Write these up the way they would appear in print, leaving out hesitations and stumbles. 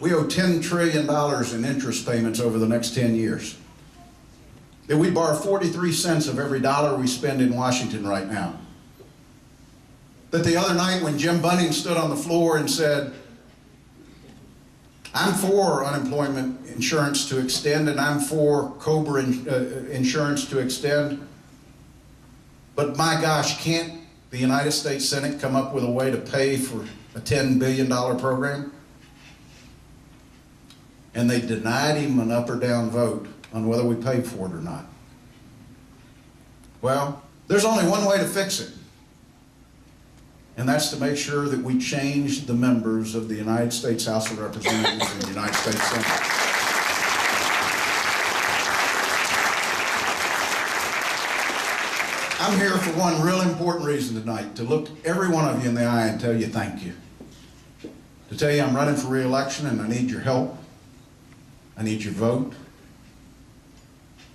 we owe $10 trillion in interest payments over the next 10 years. That we borrow 43 cents of every dollar we spend in Washington right now. That the other night when Jim Bunning stood on the floor and said, I'm for unemployment insurance to extend and I'm for COBRA insurance to extend, but my gosh, can't the United States Senate come up with a way to pay for a $10 billion program? And they denied him an up or down vote on whether we paid for it or not. Well, there's only one way to fix it, and that's to make sure that we change the members of the United States House of Representatives and the United States Senate. I'm here for one real important reason tonight, to look every one of you in the eye and tell you thank you. To tell you I'm running for re-election and I need your help. I need your vote.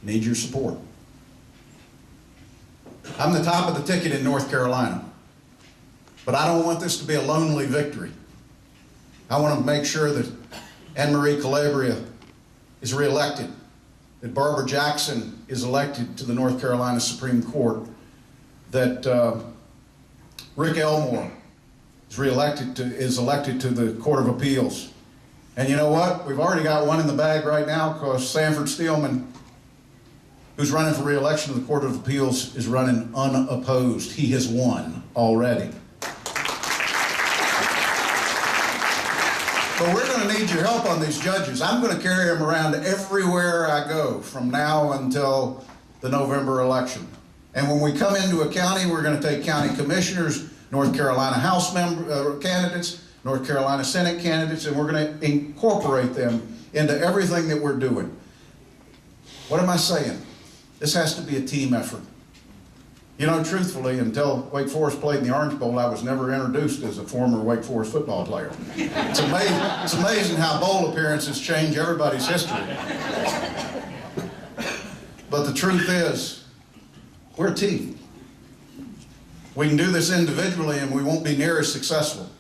I need your support. I'm the top of the ticket in North Carolina, but I don't want this to be a lonely victory. I want to make sure that Anne Marie Calabria is re-elected, that Barbara Jackson is elected to the North Carolina Supreme Court, that Rick Elmore is elected to the Court of Appeals. And you know what? We've already got one in the bag right now, because Sanford Steelman, who's running for re-election to the Court of Appeals, is running unopposed. He has won already. But we're going to need your help on these judges. I'm going to carry them around everywhere I go from now until the November election. And when we come into a county, we're going to take county commissioners, North Carolina House candidates, North Carolina Senate candidates, and we're going to incorporate them into everything that we're doing. What am I saying? This has to be a team effort. You know, truthfully, until Wake Forest played in the Orange Bowl, I was never introduced as a former Wake Forest football player. It's amazing how bowl appearances change everybody's history. But the truth is, we're a team. We can do this individually and we won't be near as successful.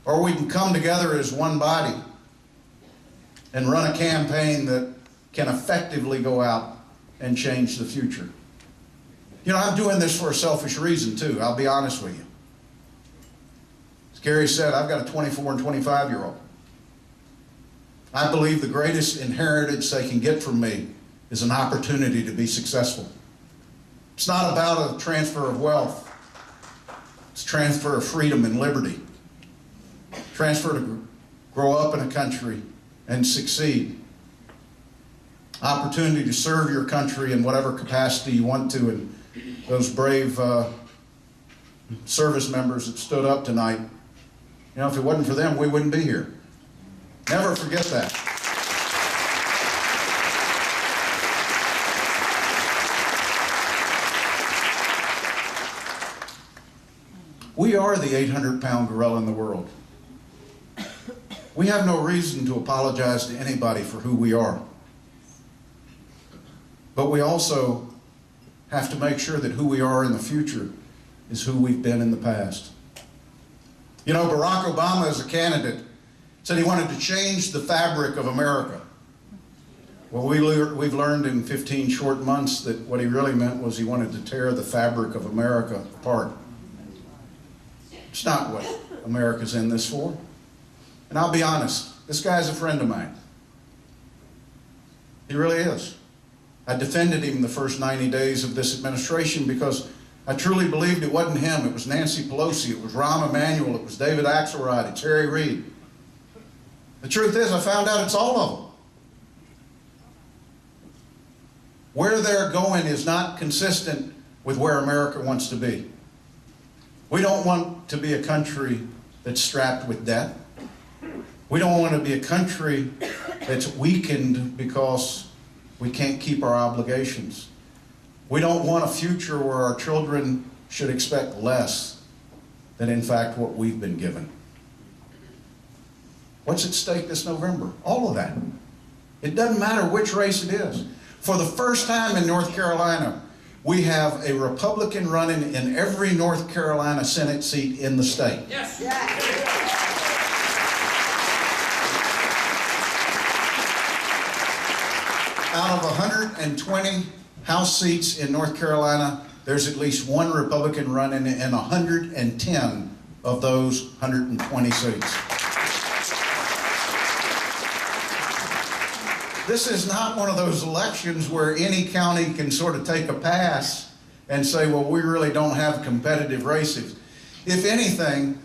Or we can come together as one body and run a campaign that can effectively go out and change the future. You know, I'm doing this for a selfish reason too, I'll be honest with you. As Gary said, I've got a 24 and 25-year-old. I believe the greatest inheritance they can get from me is an opportunity to be successful. It's not about a transfer of wealth. It's a transfer of freedom and liberty. Transfer to grow up in a country and succeed. Opportunity to serve your country in whatever capacity you want to. And those brave service members that stood up tonight, you know, if it wasn't for them, we wouldn't be here. Never forget that. We are the 800-pound gorilla in the world. We have no reason to apologize to anybody for who we are. But we also have to make sure that who we are in the future is who we've been in the past. You know, Barack Obama, as a candidate, said he wanted to change the fabric of America. Well, we've learned in 15 short months that what he really meant was he wanted to tear the fabric of America apart. It's not what America's in this for. And I'll be honest, this guy's a friend of mine. He really is. I defended him the first 90 days of this administration because I truly believed it wasn't him. It was Nancy Pelosi, it was Rahm Emanuel, it was David Axelrod, it's Harry Reid. The truth is, I found out it's all of them. Where they're going is not consistent with where America wants to be. We don't want to be a country that's strapped with debt. We don't want to be a country that's weakened because we can't keep our obligations. We don't want a future where our children should expect less than, in fact, what we've been given. What's at stake this November? All of that. It doesn't matter which race it is. For the first time in North Carolina, we have a Republican running in every North Carolina Senate seat in the state. Yes. Out of 120 House seats in North Carolina, there's at least one Republican running in 110 of those 120 seats. This is not one of those elections where any county can sort of take a pass and say, well, we really don't have competitive races. If anything,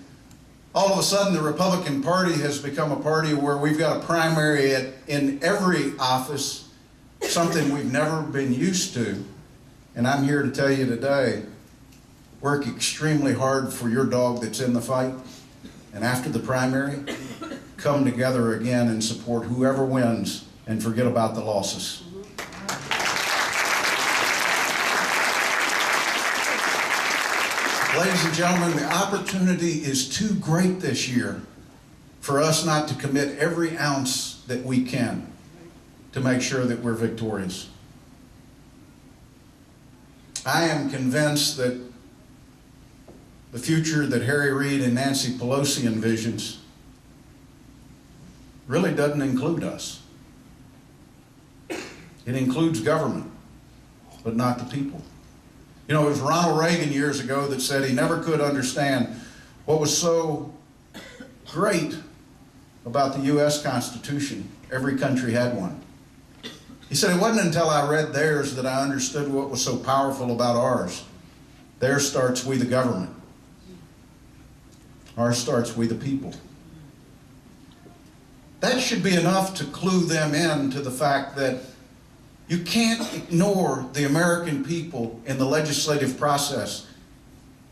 all of a sudden the Republican Party has become a party where we've got a primary in every office, something we've never been used to. And I'm here to tell you today, work extremely hard for your dog that's in the fight. And after the primary, come together again and support whoever wins and forget about the losses. Ladies and gentlemen, the opportunity is too great this year for us not to commit every ounce that we can to make sure that we're victorious. I am convinced that the future that Harry Reid and Nancy Pelosi envisions really doesn't include us. It includes government, but not the people. You know, it was Ronald Reagan years ago that said he never could understand what was so great about the U.S. Constitution. Every country had one. He said, it wasn't until I read theirs that I understood what was so powerful about ours. Theirs starts, we the government. Ours starts, we the people. That should be enough to clue them in to the fact that you can't ignore the American people in the legislative process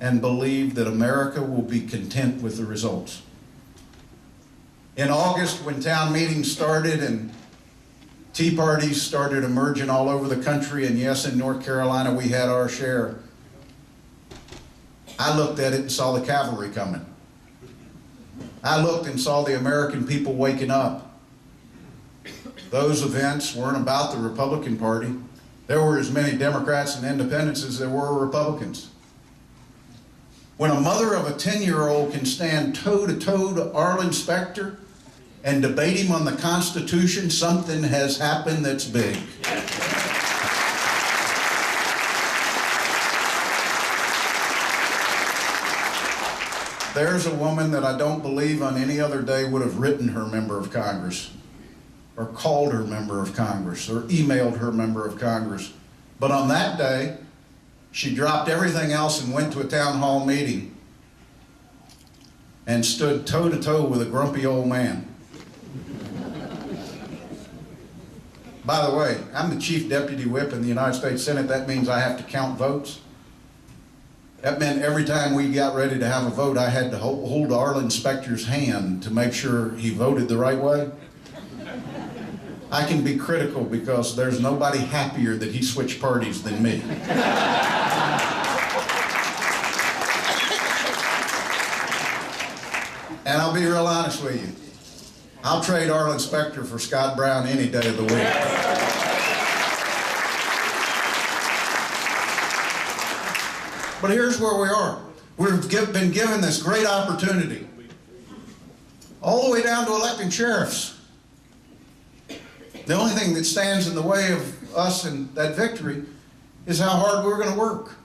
and believe that America will be content with the results. In August, when town meetings started and tea parties started emerging all over the country, and yes, in North Carolina we had our share, I looked at it and saw the cavalry coming. I looked and saw the American people waking up. Those events weren't about the Republican Party. There were as many Democrats and independents as there were Republicans. When a mother of a 10-year-old can stand toe-to-toe to Arlen Specter and debate him on the Constitution, something has happened that's big. There's a woman that I don't believe on any other day would have written her member of Congress, or called her member of Congress, or emailed her member of Congress. But on that day, she dropped everything else and went to a town hall meeting and stood toe-to-toe with a grumpy old man. By the way, I'm the chief deputy whip in the United States Senate. That means I have to count votes. That meant every time we got ready to have a vote, I had to hold Arlen Specter's hand to make sure he voted the right way. I can be critical because there's nobody happier that he switched parties than me. And I'll be real honest with you. I'll trade Arlen Specter for Scott Brown any day of the week. But here's where we are. We've been given this great opportunity, all the way down to electing sheriffs. The only thing that stands in the way of us and that victory is how hard we're going to work.